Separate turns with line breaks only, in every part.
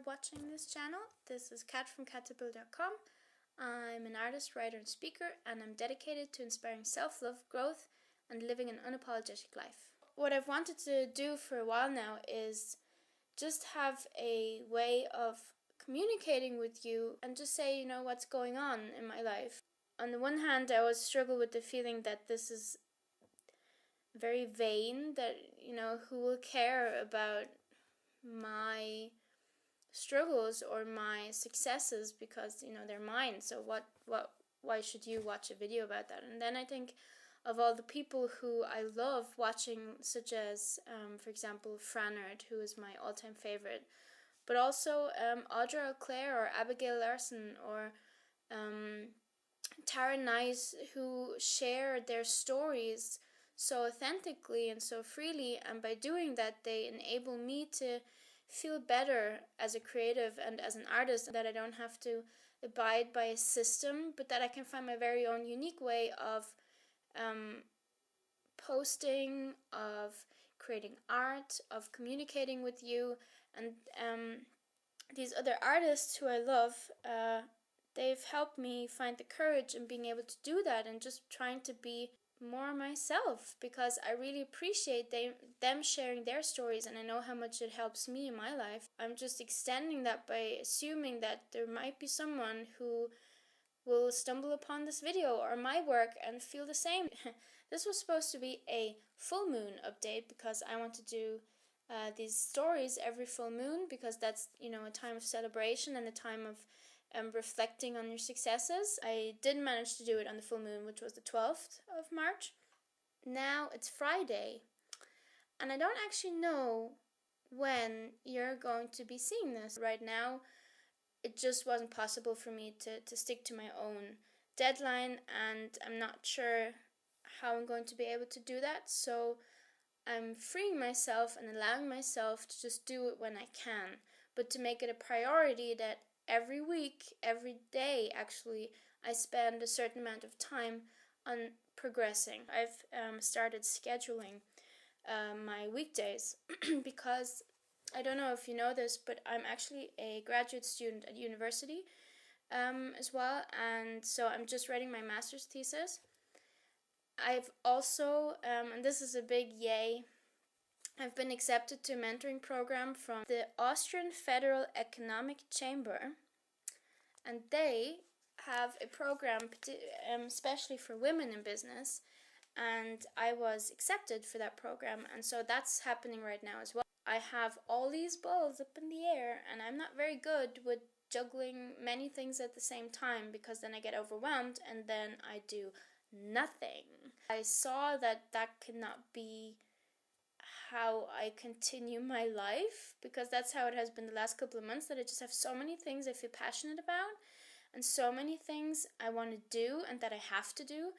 watching this channel. This is Kat from kattobuild.com. I'm an artist, writer and speaker, and I'm dedicated to inspiring self-love, growth and living an unapologetic life. What I've wanted to do for a while now is just have a way of communicating with you and just say, what's going on in my life. On the one hand, I always struggle with the feeling that this is very vain, that, who will care about my struggles or my successes because they're mine, so why should you watch a video about that? And then I think of all the people who I love watching, such as for example Franard, who is my all-time favorite, but also Audra Clare or Abigail Larson or Tara Nice, who share their stories so authentically and so freely, and by doing that they enable me to feel better as a creative and as an artist, that I don't have to abide by a system, but that I can find my very own unique way of posting, of creating art, of communicating with you. And these other artists who I love, they've helped me find the courage in being able to do that and just trying to be more myself, because I really appreciate them sharing their stories, and I know how much it helps me in my life. I'm just extending that by assuming that there might be someone who will stumble upon this video or my work and feel the same. This was supposed to be a full moon update because I want to do these stories every full moon, because that's a time of celebration and a time of reflecting on your successes. I did manage to do it on the full moon, which was the 12th of March. Now it's Friday, and I don't actually know when you're going to be seeing this. Right now, it just wasn't possible for me to stick to my own deadline, and I'm not sure how I'm going to be able to do that. So I'm freeing myself and allowing myself to just do it when I can, but to make it a priority that every week, every day actually, I spend a certain amount of time on progressing. I've started scheduling my weekdays because I don't know if you know this, but I'm actually a graduate student at university as well, and so I'm just writing my master's thesis. I've also, and this is a big yay, I've been accepted to a mentoring program from the Austrian Federal Economic Chamber, and they have a program especially for women in business, and I was accepted for that program, and so that's happening right now as well. I have all these balls up in the air, and I'm not very good with juggling many things at the same time, because then I get overwhelmed and then I do nothing. I saw that cannot be how I continue my life, because that's how it has been the last couple of months, that I just have so many things I feel passionate about and so many things I want to do and that I have to do,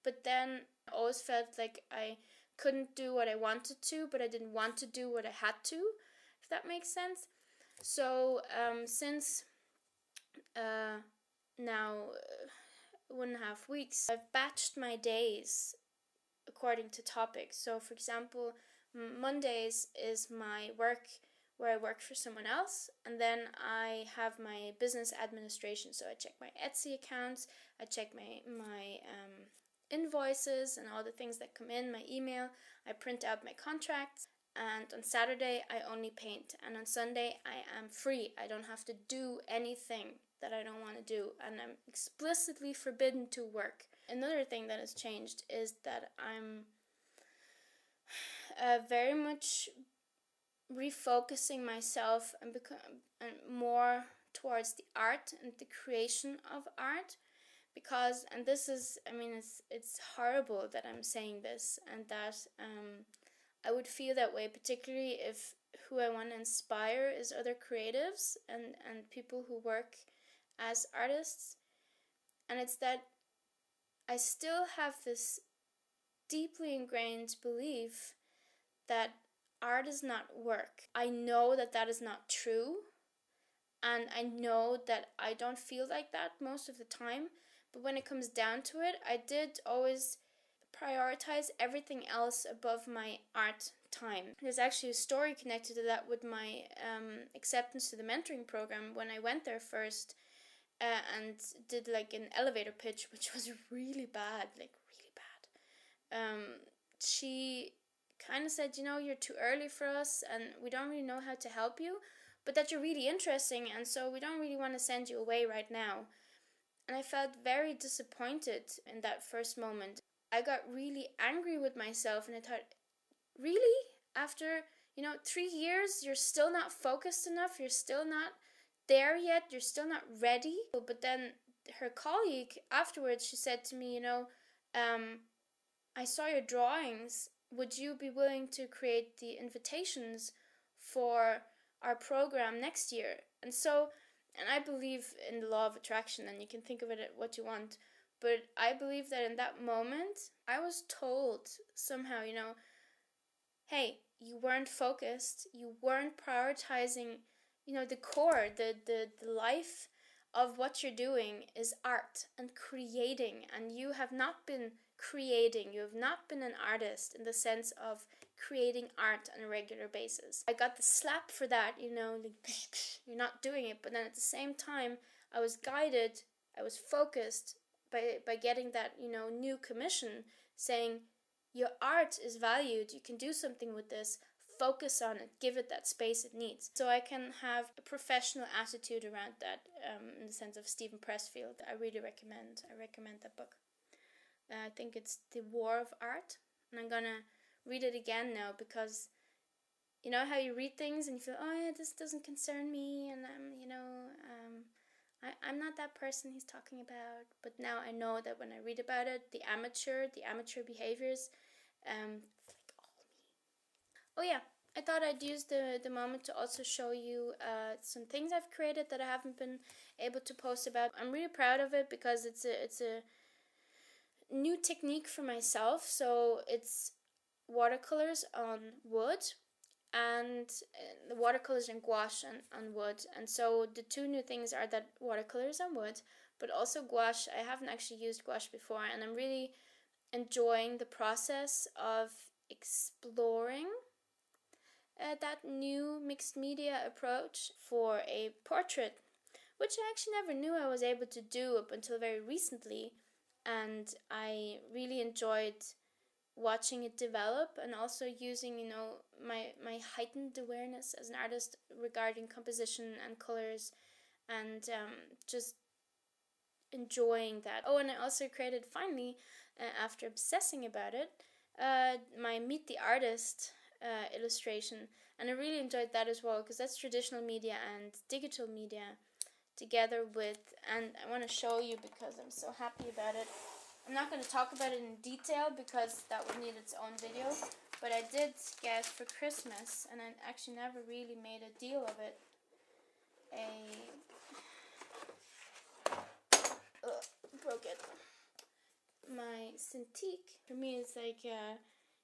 but then I always felt like I couldn't do what I wanted to, but I didn't want to do what I had to, if that makes sense. So since now 1.5 weeks, I've batched my days according to topics. So for example, Mondays is my work, where I work for someone else, and then I have my business administration. So I check my Etsy accounts, I check my invoices and all the things that come in, my email, I print out my contracts, and on Saturday I only paint, and on Sunday I am free. I don't have to do anything that I don't want to do, and I'm explicitly forbidden to work. Another thing that has changed is that I'm very much refocusing myself and become more towards the art and the creation of art, because, and this is, it's horrible that I'm saying this, and that I would feel that way particularly if who I want to inspire is other creatives and people who work as artists, and it's that I still have this deeply ingrained belief that art is not work. I know that that is not true, and I know that I don't feel like that most of the time, but when it comes down to it, I did always prioritize everything else above my art time. There's actually a story connected to that with my acceptance to the mentoring program. When I went there first and did like an elevator pitch, which was really bad, like really bad. She kind of said, you're too early for us and we don't really know how to help you, but that you're really interesting, and so we don't really want to send you away right now. And I felt very disappointed in that first moment. I got really angry with myself and I thought, really? After, 3 years, you're still not focused enough, you're still not there yet, you're still not ready? But then her colleague afterwards, she said to me, I saw your drawings. Would you be willing to create the invitations for our program next year? And I believe in the law of attraction, and you can think of it what you want, but I believe that in that moment, I was told somehow, hey, you weren't focused, you weren't prioritizing, the core, the life of what you're doing is art and creating, and you have not been creating, you have not been an artist in the sense of creating art on a regular basis. I got the slap for that, like, you're not doing it, but then at the same time, I was guided, I was focused by getting that, new commission saying, your art is valued, you can do something with this, focus on it, give it that space it needs. So I can have a professional attitude around that, in the sense of Steven Pressfield. I really recommend that book. I think it's The War of Art, and I'm gonna read it again now, because you know how you read things and you feel, oh yeah, this doesn't concern me, and I'm not that person he's talking about. But now I know that when I read about it, the amateur behaviors, like all me. Oh yeah, I thought I'd use the moment to also show you some things I've created that I haven't been able to post about. I'm really proud of it because it's a new technique for myself. So it's watercolors on wood, and the watercolors and gouache on wood. And so the two new things are that watercolors on wood, but also gouache. I haven't actually used gouache before, and I'm really enjoying the process of exploring that new mixed media approach for a portrait, which I actually never knew I was able to do up until very recently. And I really enjoyed watching it develop, and also using my heightened awareness as an artist regarding composition and colors, and just enjoying that. Oh, and I also created finally, after obsessing about it, my Meet the Artist illustration, and I really enjoyed that as well, because that's traditional media and digital media together with, and I want to show you because I'm so happy about it. I'm not going to talk about it in detail because that would need its own video, but I did get for Christmas, and I actually never really made a deal of it, broke it. My Cintiq, for me, it's like,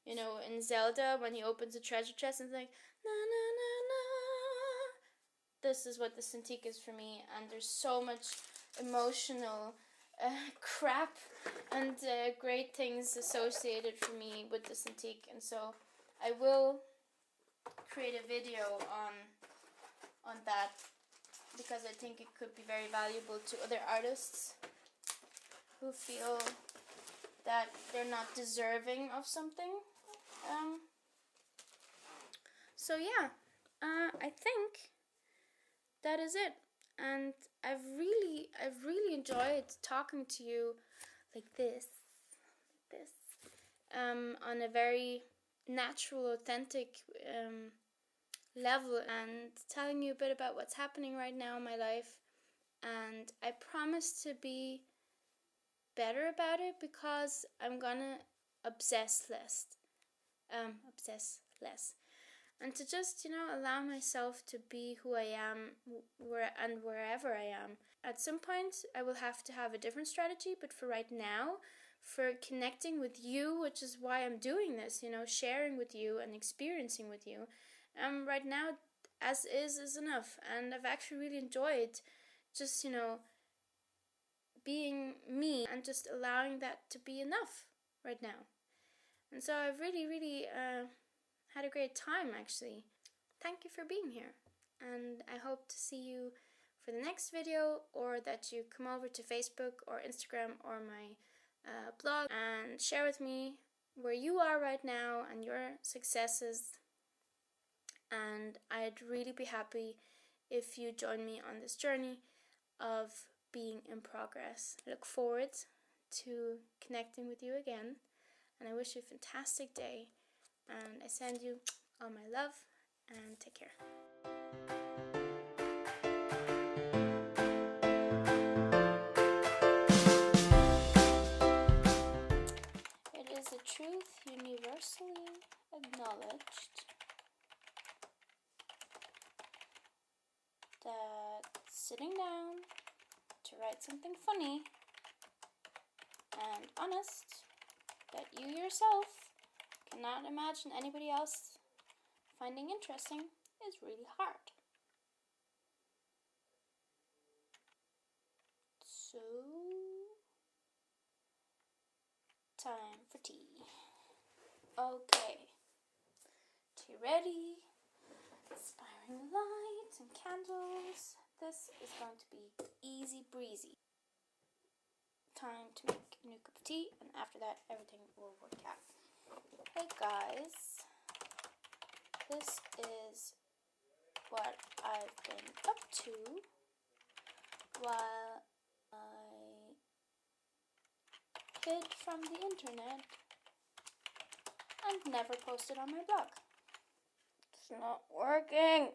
in Zelda, when he opens a treasure chest and it's like, na na na na. This is what the Cintiq is for me, and there's so much emotional crap and great things associated for me with the Cintiq, and so I will create a video on that, because I think it could be very valuable to other artists who feel that they're not deserving of something. So yeah, I think that is it. And I've really enjoyed talking to you like this, on a very natural, authentic level, and telling you a bit about what's happening right now in my life. And I promise to be better about it, because I'm gonna obsess less, and to just allow myself to be who I am, wherever I am. At some point I will have to have a different strategy, but for right now, for connecting with you, which is why I'm doing this, sharing with you and experiencing with you, right now, as is enough. And I've actually really enjoyed just being me, and just allowing that to be enough right now. And so I've really had a great time actually. Thank you for being here, and I hope to see you for the next video, or that you come over to Facebook or Instagram or my blog and share with me where you are right now and your successes. And I'd really be happy if you join me on this journey of being in progress. I look forward to connecting with you again, and I wish you a fantastic day, and I send you all my love, and take care. It is a truth universally acknowledged that sitting down to write something funny and honest that you yourself cannot imagine anybody else finding interesting is really hard. So, time for tea. Okay, tea ready, inspiring lights and candles. This is going to be easy breezy. Time to make a new cup of tea, and after that everything will work out. Hey guys, this is what I've been up to while I hid from the internet and never posted on my blog. It's not working.